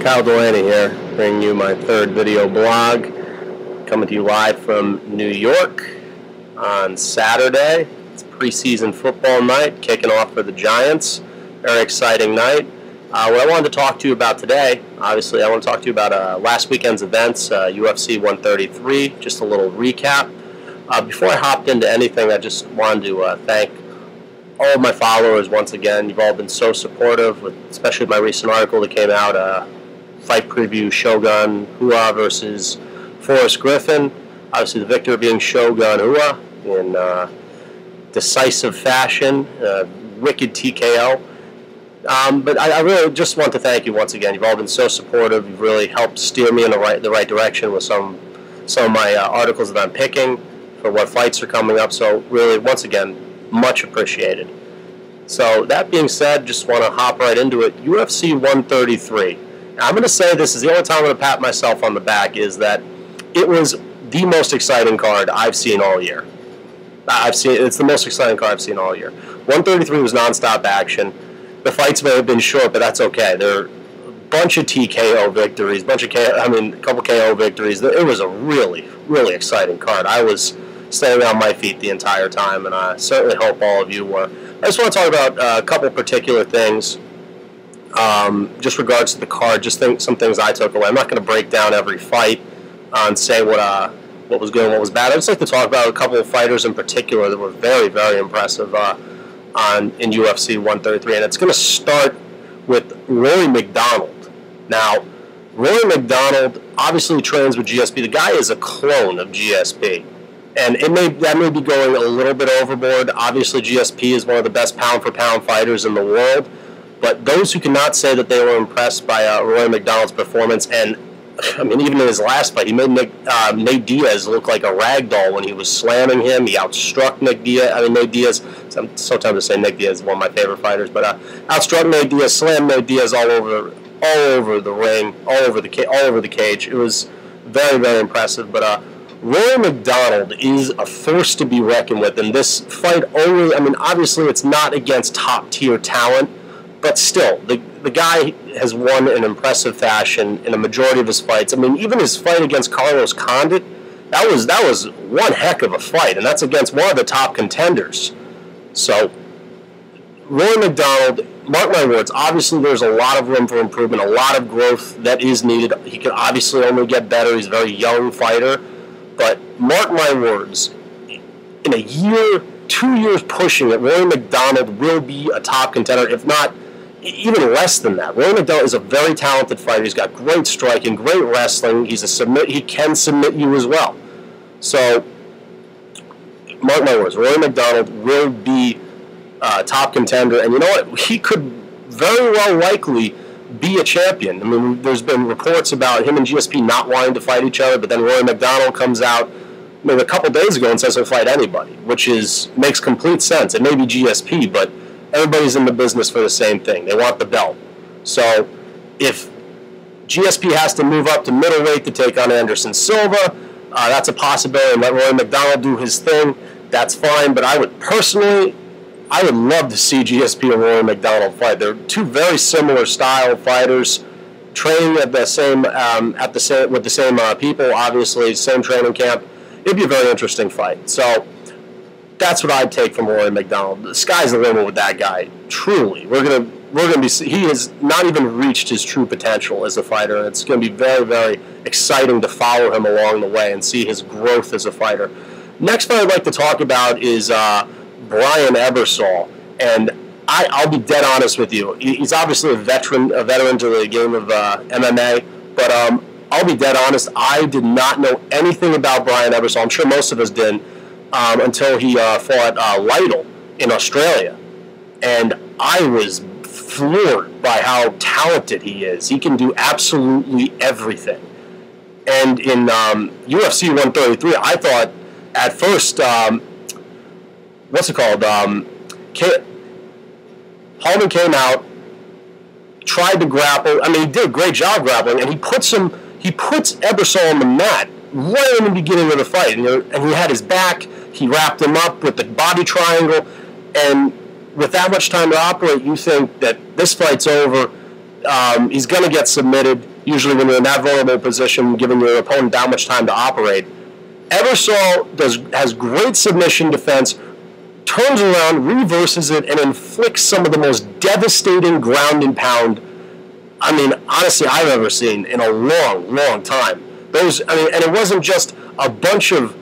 Kyle Delaney here, bringing you my third video blog, coming to you live from New York on Saturday. It's preseason football night, kicking off for the Giants. Very exciting night. What I wanted to talk to you about today, obviously I want to talk to you about last weekend's events, UFC 133, just a little recap. Before I hopped into anything, I just wanted to thank all of my followers once again. You've all been so supportive, especially my recent article that came out, fight preview, Shogun Rua versus Forrest Griffin. Obviously the victor being Shogun Rua in decisive fashion, wicked TKO. But I really just want to thank you once again. You've all been so supportive. You've really helped steer me in the right direction with some of my articles that I'm picking for what fights are coming up. So really, once again, much appreciated. So that being said, just want to hop right into it. UFC 133. Now, I'm going to say this is the only time I'm going to pat myself on the back, is that it was the most exciting card I've seen all year. It's the most exciting card I've seen all year. 133 was nonstop action. The fights may have been short, but that's okay. There are a bunch of TKO victories, a couple KO victories. It was a really, really exciting card. I was staying on my feet the entire time, and I certainly hope all of you were. I just want to talk about a couple particular things, just regards to the card, some things I took away. I'm not going to break down every fight and say what was good and what was bad. I'd just like to talk about a couple of fighters in particular that were very, very impressive in UFC 133, and it's going to start with Rory MacDonald. Now, Rory MacDonald obviously trains with GSP. The guy is a clone of GSP. And that may be going a little bit overboard. Obviously, GSP is one of the best pound-for-pound fighters in the world. But those who cannot say that they were impressed by Rory MacDonald's performance, and I mean, even in his last fight, he made Nate Diaz look like a rag doll when he was slamming him. He outstruck Nate Diaz. I'm so tempted to say Nate Diaz is one of my favorite fighters, but outstruck Nate Diaz, slammed Nate Diaz all over the ring, all over the cage. It was very, very impressive. But Rory MacDonald is a force to be reckoned with, and this fight obviously it's not against top-tier talent, but still, the guy has won in impressive fashion in a majority of his fights. I mean, even his fight against Carlos Condit, that was one heck of a fight, and that's against one of the top contenders. So, Rory MacDonald, mark my words, obviously there's a lot of room for improvement, a lot of growth that is needed. He could obviously only get better. He's a very young fighter. But mark my words, in a year, 2 years pushing it, Rory MacDonald will be a top contender, if not even less than that. Rory MacDonald is a very talented fighter. He's got great striking, great wrestling. He can submit you as well. So, mark my words, Rory MacDonald will be a top contender. And you know what? He could very well likely be a champion. I mean, there's been reports about him and GSP not wanting to fight each other, but then Rory MacDonald comes out maybe a couple days ago and says he'll fight anybody, which makes complete sense. It may be GSP, but everybody's in the business for the same thing. They want the belt. So if GSP has to move up to middleweight to take on Anderson Silva, that's a possibility, and let Rory MacDonald do his thing. That's fine, but I would love to see GSP and Rory MacDonald fight. They're two very similar style fighters, training at the same with the same people, obviously, same training camp. It'd be a very interesting fight. So that's what I'd take from Rory MacDonald. The sky's the limit with that guy. Truly, we're gonna be. He has not even reached his true potential as a fighter, and it's going to be very, very exciting to follow him along the way and see his growth as a fighter. Next fight I'd like to talk about is Brian Ebersole, and I'll be dead honest with you. He's obviously a veteran to the game of MMA, but I'll be dead honest. I did not know anything about Brian Ebersole. I'm sure most of us didn't until he fought Lytle in Australia, and I was floored by how talented he is. He can do absolutely everything. And in UFC 133, I thought at first, Hallman came out, tried to grapple. I mean, he did a great job grappling, and he puts Ebersole on the mat right in the beginning of the fight. And he had his back. He wrapped him up with the body triangle, and with that much time to operate, you think that this fight's over. he's going to get submitted, usually when you're in that vulnerable position, giving your opponent that much time to operate. Ebersole has great submission defense, turns around, reverses it, and inflicts some of the most devastating ground and pound, honestly, I've ever seen in a long, long time. And it wasn't just a bunch of,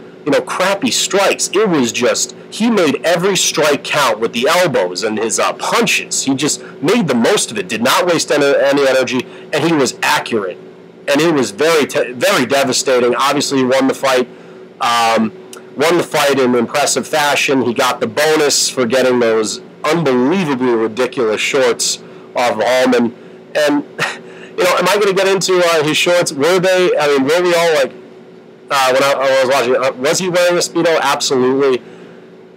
crappy strikes. It was just, he made every strike count with the elbows and his punches. He just made the most of it, did not waste any energy, and he was accurate. And it was very, very devastating. Obviously, he won the fight. Won the fight in impressive fashion. He got the bonus for getting those unbelievably ridiculous shorts off of Hallman. And, am I going to get into his shorts? Were we all like, when I was watching, was he wearing a Speedo? Absolutely.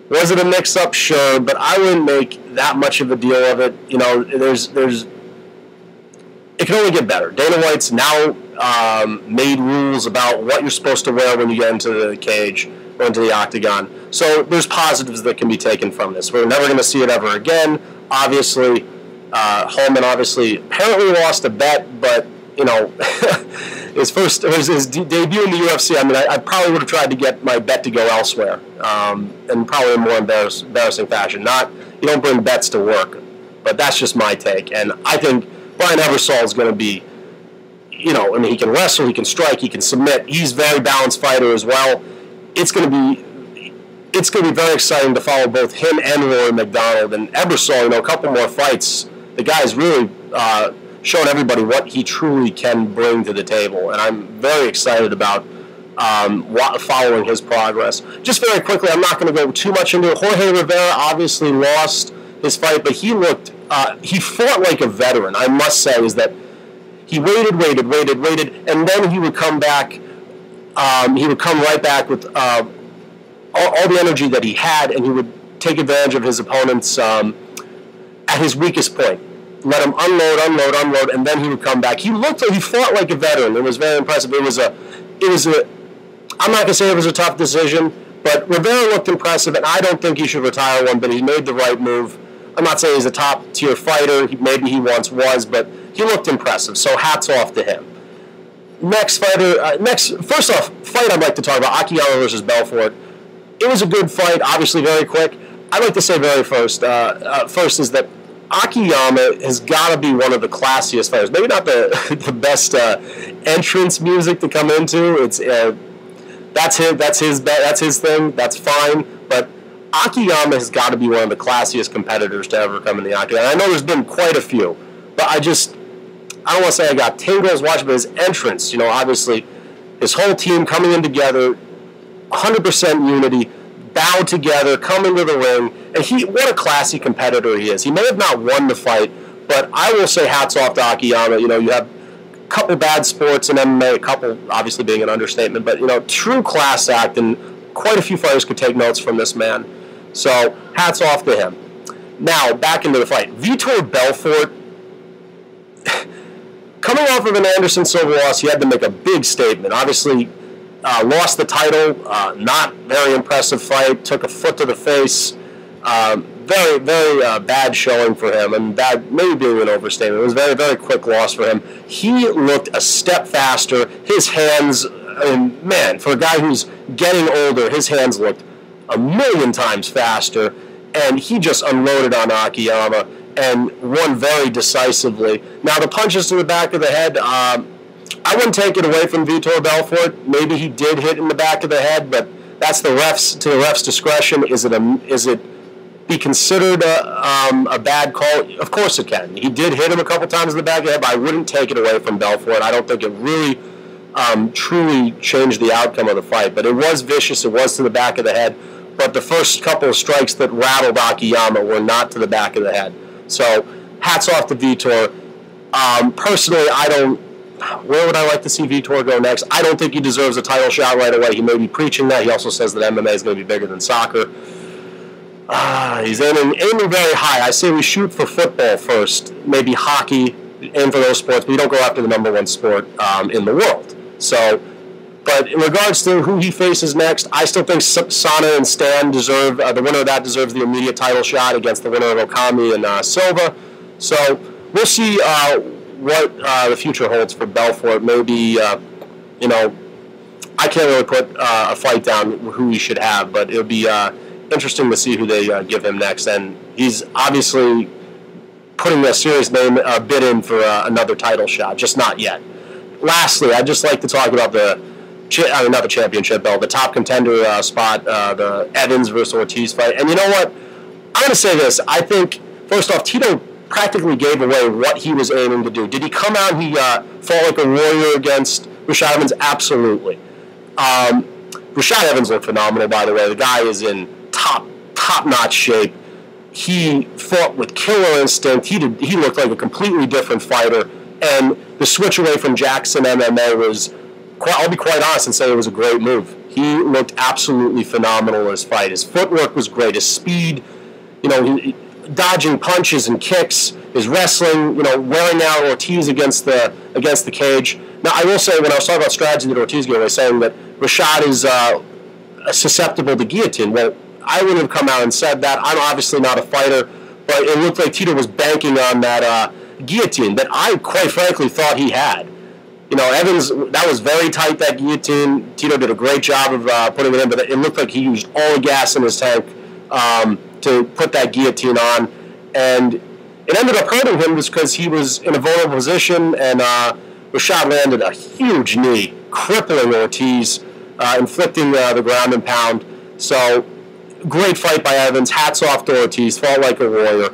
Was it a mix-up? Sure, but I wouldn't make that much of a deal of it. It can only get better. Dana White's now made rules about what you're supposed to wear when you get into the cage or into the octagon. So there's positives that can be taken from this. We're never going to see it ever again. Obviously, Hallman apparently lost a bet, but his debut in the UFC. I probably would have tried to get my bet to go elsewhere, and probably in a more embarrassing fashion. You don't bring bets to work, but that's just my take. And I think Brian Ebersole is going to be, he can wrestle, he can strike, he can submit. He's a very balanced fighter as well. It's going to be very exciting to follow both him and Rory MacDonald. And Ebersole, a couple more fights. The guy's really shown everybody what he truly can bring to the table, and I'm very excited about following his progress. Just very quickly, I'm not going to go too much into it. Jorge Rivera obviously lost his fight, but he fought like a veteran. I must say is that he waited, and then he would come back. He would come right back with all the energy that he had, and he would take advantage of his opponents at his weakest point. Let him unload, and then he would come back. He fought like a veteran. It was very impressive. I'm not going to say it was a tough decision, but Rivera looked impressive, and I don't think he should retire one, but he made the right move. I'm not saying he's a top-tier fighter. Maybe he once was, but he looked impressive, so hats off to him. First off, fight I'd like to talk about, Akiyama versus Belfort. It was a good fight, obviously very quick. I'd like to say first is that Akiyama has got to be one of the classiest fighters. Maybe not the best entrance music to come into. That's his thing. That's fine. But Akiyama has got to be one of the classiest competitors to ever come in the octagon. I know there's been quite a few, but I don't want to say I got tingles watching, but his entrance, obviously his whole team coming in together, 100% unity, bow together, come into the ring, and what a classy competitor he is. He may have not won the fight, but I will say hats off to Akiyama. You have a couple bad sports in MMA, a couple obviously being an understatement, but true class act, and quite a few fighters could take notes from this man. So hats off to him. Now back into the fight. Vitor Belfort, coming off of an Anderson Silva loss, he had to make a big statement. Obviously, lost the title, not very impressive fight, took a foot to the face. Very, very bad showing for him, and bad, maybe being an overstatement. It was a very, very quick loss for him. He looked a step faster. His hands, for a guy who's getting older, his hands looked a million times faster, and he just unloaded on Akiyama and won very decisively. Now, the punches to the back of the head, I wouldn't take it away from Vitor Belfort. Maybe he did hit in the back of the head, but that's to the ref's discretion. Is it be considered a bad call? Of course it can. He did hit him a couple times in the back of the head, but I wouldn't take it away from Belfort. I don't think it really truly changed the outcome of the fight, but it was vicious. It was to the back of the head, but the first couple of strikes that rattled Akiyama were not to the back of the head. So hats off to Vitor. Personally, where would I like to see Vitor go next? I don't think he deserves a title shot right away. He may be preaching that. He also says that MMA is going to be bigger than soccer. He's aiming very high. I say we shoot for football first, maybe hockey, aim for those sports, but you don't go after the number one sport in the world. So, but in regards to who he faces next, I still think Sana and Stan deserve, the winner of that deserves the immediate title shot against the winner of Okami and Silva. So we'll see what the future holds for Belfort. Maybe, you know, I can't really put a fight down who he should have, but it would be interesting to see who they give him next. And he's obviously putting a serious bid in for another title shot, just not yet. Lastly, I'd just like to talk about not the championship belt, the top contender spot, the Evans versus Ortiz fight. And you know what? I'm going to say this. I think, first off, Tito practically gave away what he was aiming to do. Did he come out and he fought like a warrior against Rashad Evans? Absolutely. Rashad Evans looked phenomenal, by the way. The guy is in top-notch shape. He fought with killer instinct. He looked like a completely different fighter. And the switch away from Jackson MMA was, I'll be quite honest and say it was a great move. He looked absolutely phenomenal in his fight. His footwork was great. His speed, you know, dodging punches and kicks. His wrestling, you know, wearing out Ortiz against the cage. Now, I will say, when I was talking about strategy that Ortiz gave away, saying that Rashad is susceptible to guillotine. Well, I wouldn't have come out and said that. I'm obviously not a fighter, but it looked like Tito was banking on that guillotine that I, quite frankly, thought he had. You know, Evans, that was very tight, that guillotine. Tito did a great job of putting it in, but it looked like he used all the gas in his tank to put that guillotine on. And it ended up hurting him just because he was in a vulnerable position, and Rashad landed a huge knee, crippling Ortiz, inflicting the ground and pound. So, great fight by Evans. Hats off to Ortiz. Fought like a warrior.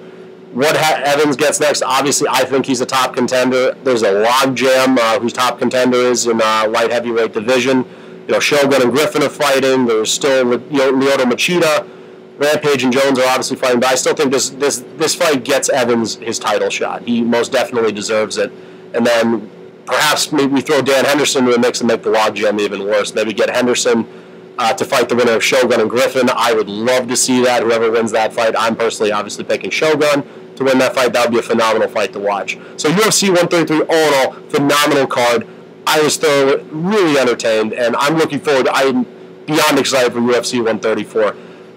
What Evans gets next, obviously, I think he's a top contender. There's a logjam whose top contender is in light heavyweight division. You know, Shogun and Griffin are fighting. There's still Lyoto Machida. Rampage and Jones are obviously fighting, but I still think this fight gets Evans his title shot. He most definitely deserves it. And then perhaps maybe we throw Dan Henderson into the mix and make the logjam even worse. Maybe get Henderson to fight the winner of Shogun and Griffin. I would love to see that. Whoever wins that fight, I'm personally obviously picking Shogun to win that fight. That would be a phenomenal fight to watch. So UFC 133, all in all, phenomenal card. I was thoroughly, really entertained, and I'm looking forward. I'm beyond excited for UFC 134.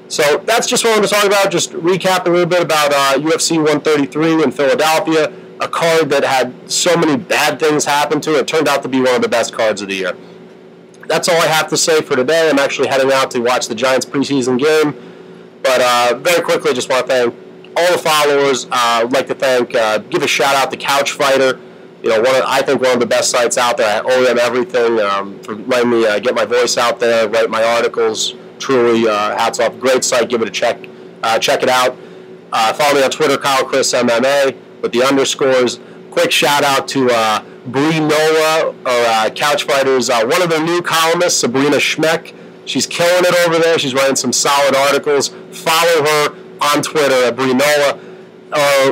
So that's just what I want to talk about. Just recap a little bit about UFC 133 in Philadelphia, a card that had so many bad things happen to it. It turned out to be one of the best cards of the year. That's all I have to say for today. I'm actually heading out to watch the Giants preseason game. But very quickly, just want to thank all the followers. I'd like to give a shout out to Couch Fighter. You know, I think one of the best sites out there. I owe them everything for letting me get my voice out there, write my articles. Truly, hats off. Great site. Give it a check. Check it out. Follow me on Twitter, Kyle Chris MMA with the underscores. Quick shout out to Bree Nola, or Couch Fighters, one of their new columnists, Sabrina Schmeck. She's killing it over there. She's writing some solid articles. Follow her on Twitter at Bree Nola.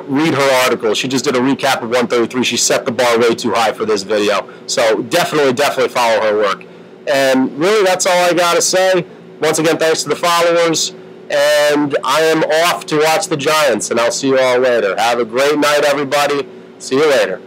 Read her article. She just did a recap of 133. She set the bar way too high for this video. So definitely follow her work. And really, that's all I got to say. Once again, thanks to the followers. And I am off to watch the Giants, and I'll see you all later. Have a great night, everybody. See you later.